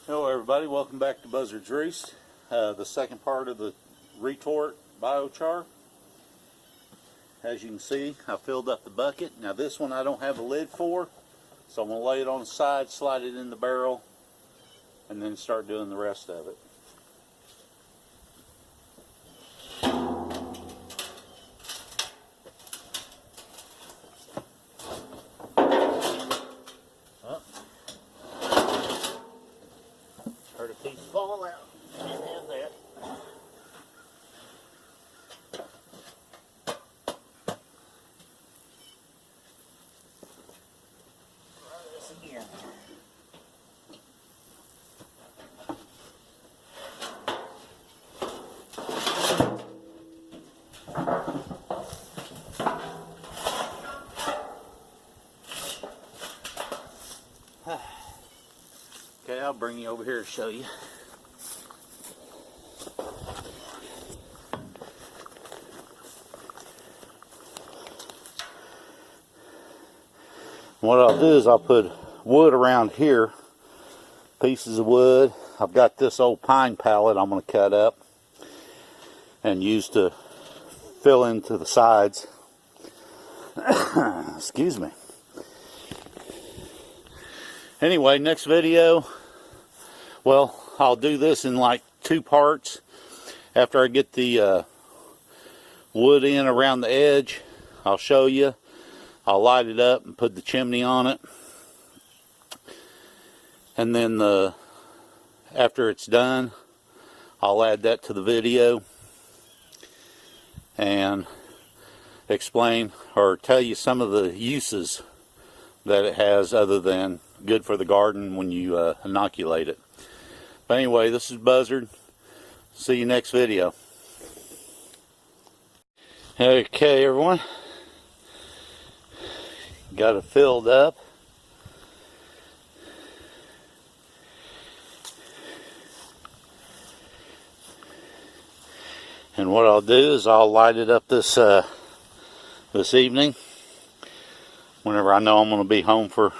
Hello everybody, welcome back to Buzzard-Roost, the second part of the retort biochar. As you can see, I filled up the bucket. Now this one I don't have a lid for, so I'm going to lay it on the side, slide it in the barrel, and then start doing the rest of it. Heard a piece fall out. Can't have that. Try this again. Okay, I'll bring you over here to show you. What I'll do is I'll put wood around here, pieces of wood. I've got this old pine pallet I'm going to cut up and use to fill into the sides. Excuse me. Anyway, next video, well, I'll do this in like 2 parts. After I get the wood in around the edge, I'll show you. I'll light it up and put the chimney on it. And then after it's done, I'll add that to the video and explain or tell you some of the uses that it has other than good for the garden when you inoculate it. But anyway, this is Buzzard. See you next video. Okay, everyone. Got it filled up. And what I'll do is I'll light it up this evening whenever I know I'm going to be home for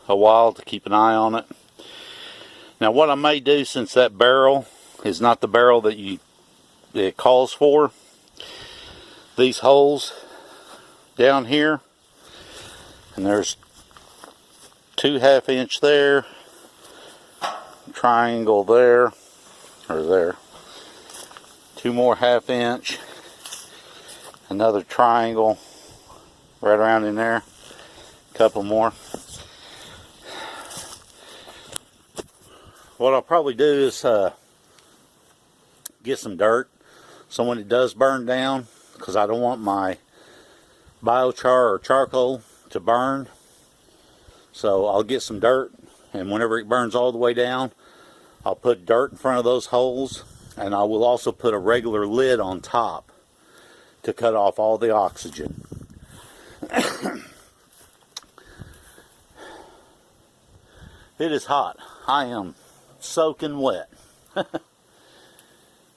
a while to keep an eye on it. Now what I may do, since that barrel is not the barrel that it calls for, these holes down here, and there's 2 1/2 inch there, triangle there, or there, 2 more 1/2 inch, another triangle right around in there, a couple more. What I'll probably do is get some dirt, so when it does burn down, because I don't want my biochar or charcoal to burn, so I'll get some dirt, and whenever it burns all the way down, I'll put dirt in front of those holes, and I will also put a regular lid on top to cut off all the oxygen. It is hot. I am soaking wet.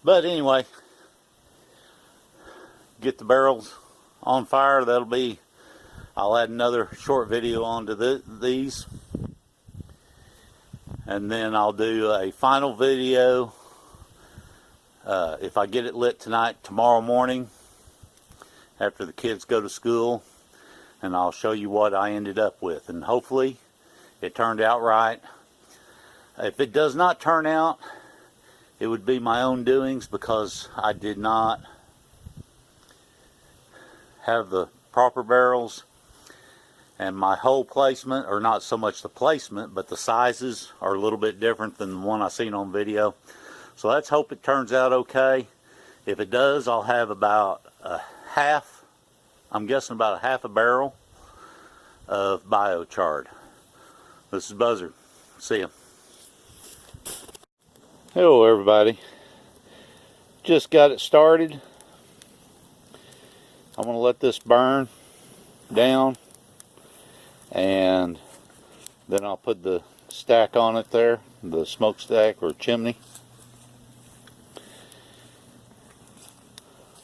But anyway, get the barrels on fire. I'll add another short video onto these, and then I'll do a final video if I get it lit tonight, tomorrow morning after the kids go to school, and I'll show you what I ended up with, and hopefully it turned out right. If it does not turn out, it would be my own doings, because I did not have the proper barrels, and my hole placement, or not so much the placement, but the sizes are a little bit different than the one I seen on video. So let's hope it turns out okay. If it does, I'll have about I'm guessing about a 1/2 barrel of biochar. This is Buzzard. See ya. Hello everybody. Just got it started. I'm going to let this burn down, and then I'll put the stack on it there, the smokestack or chimney.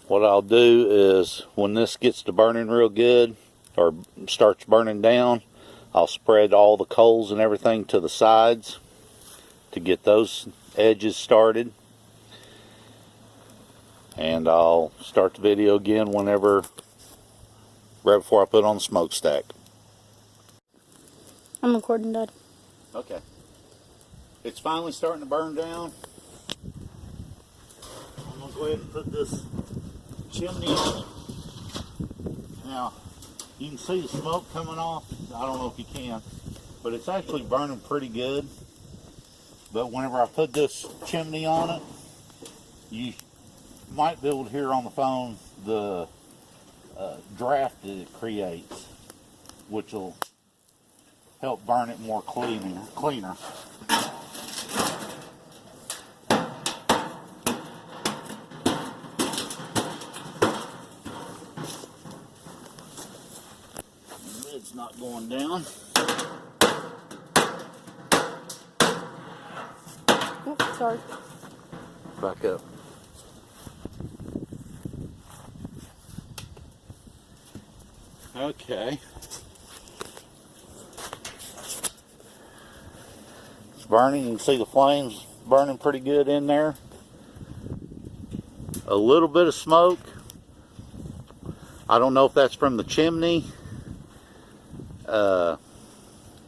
What I'll do is, when this gets to burning real good, or starts burning down, I'll spread all the coals and everything to the sides to get those edges started. And I'll start the video again whenever, right before I put on the smokestack. I'm recording, Dad. Okay. It's finally starting to burn down. I'm going to go ahead and put this chimney on it. Now, you can see the smoke coming off. I don't know if you can, but it's actually burning pretty good. But whenever I put this chimney on it, you might be able to hear on the phone the draft that it creates, which will help burn it more cleaner. The lid's not going down. Oh, sorry. Back up. Okay. It's burning. You can see the flames burning pretty good in there. A little bit of smoke. I don't know if that's from the chimney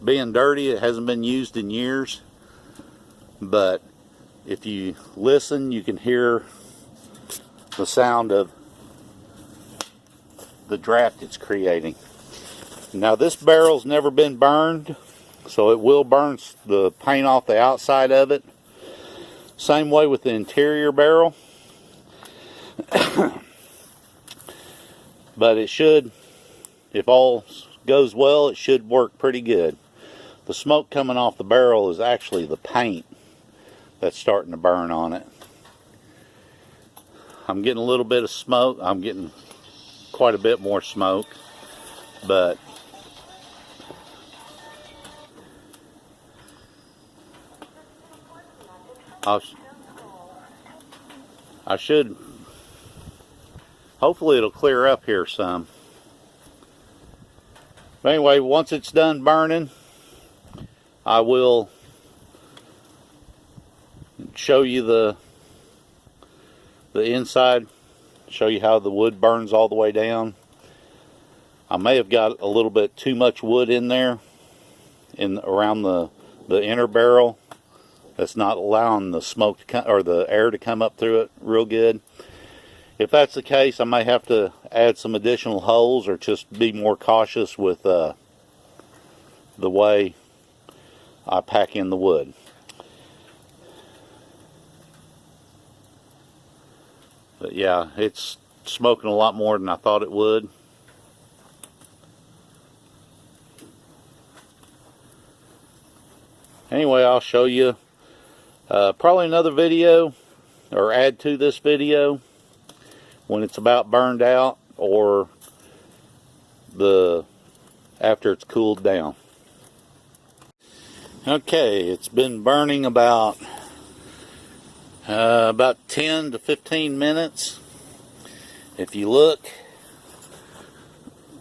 being dirty. It hasn't been used in years. But if you listen, you can hear the sound of the draft it's creating. Now, this barrel's never been burned, so it will burn the paint off the outside of it. Same way with the interior barrel. But it should, if all goes well, it should work pretty good. The smoke coming off the barrel is actually the paint that's starting to burn on it. I'm getting a little bit of smoke. I'm getting quite a bit more smoke, but I should, hopefully it'll clear up here some. But anyway, once it's done burning, I will show you the inside, show you how the wood burns all the way down. I may have got a little bit too much wood in there, around the inner barrel. That's not allowing the smoke to come, or the air to come up through it real good. If that's the case, I may have to add some additional holes, or just be more cautious with the way I pack in the wood. But yeah, it's smoking a lot more than I thought it would. Anyway, I'll show you probably another video, or add to this video, when it's about burned out, or after it's cooled down. Okay, it's been burning about 10 to 15 minutes. If you look,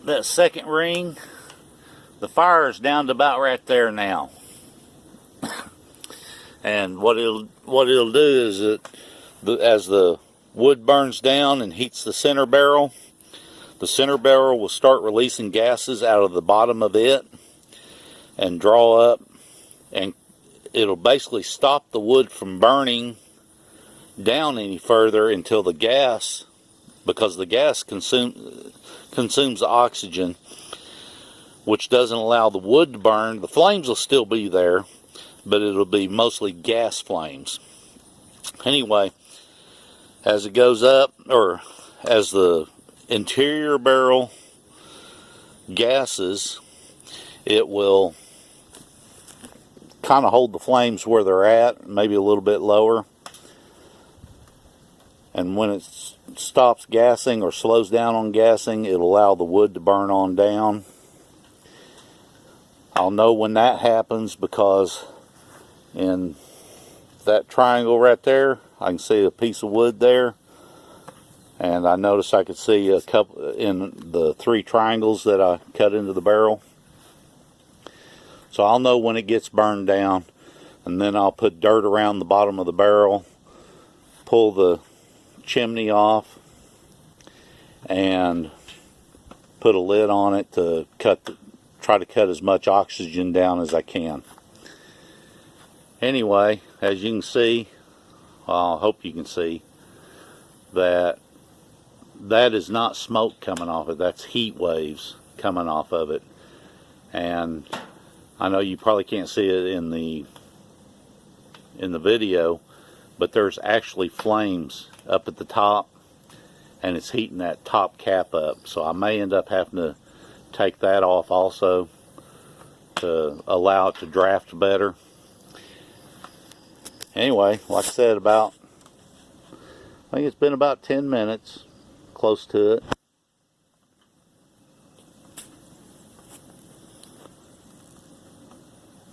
that second ring, the fire is down to about right there now. And what it'll do is as the wood burns down and heats the center barrel will start releasing gases out of the bottom of it and draw up, and it'll basically stop the wood from burning down any further until the gas, because the gas consumes the oxygen, which doesn't allow the wood to burn. The flames will still be there, but it'll be mostly gas flames. Anyway, as it goes up, or as the interior barrel gases, it will kind of hold the flames where they're at, maybe a little bit lower. And when it stops gassing or slows down on gassing, it'll allow the wood to burn on down. I'll know when that happens because in that triangle right there, I can see a piece of wood there. And I noticed I could see a couple in the 3 triangles that I cut into the barrel. So I'll know when it gets burned down. and then I'll put dirt around the bottom of the barrel, pull the chimney off, and put a lid on it to try to cut as much oxygen down as I can. Anyway, as you can see, well, I hope you can see that is not smoke coming off it. That's heat waves coming off of it. And I know you probably can't see it in the video, but there's actually flames up at the top, and it's heating that top cap up. So I may end up having to take that off also to allow it to draft better. Anyway, like I said, I think it's been about 10 minutes, close to it.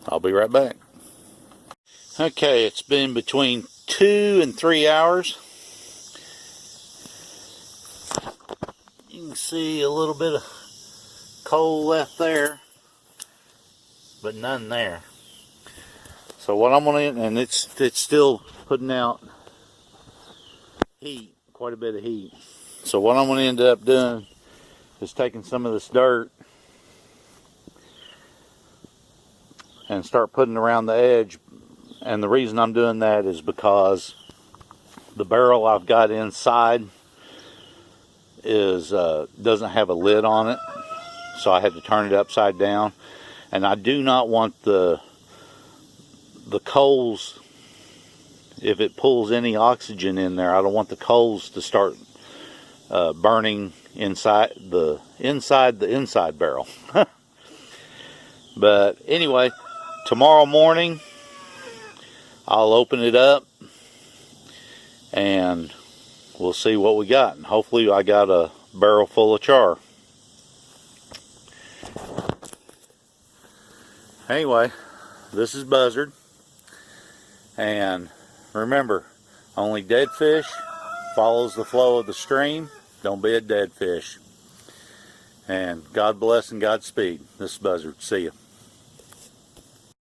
I'll be right back. Okay, it's been between 2 and 3 hours. You can see a little bit of coal left there, but none there. So what I'm going to, and it's still putting out heat, quite a bit of heat. So what I'm going to end up doing is taking some of this dirt and start putting around the edge. And the reason I'm doing that is because the barrel I've got inside doesn't have a lid on it, so I had to turn it upside down. And I do not want the coals, if it pulls any oxygen in there, I don't want the coals to start burning inside the inside barrel. But anyway, tomorrow morning I'll open it up and we'll see what we got. And hopefully I got a barrel full of char. Anyway, this is Buzzard. And remember, only dead fish follows the flow of the stream. Don't be a dead fish. And God bless and Godspeed. This is Buzzard. See ya.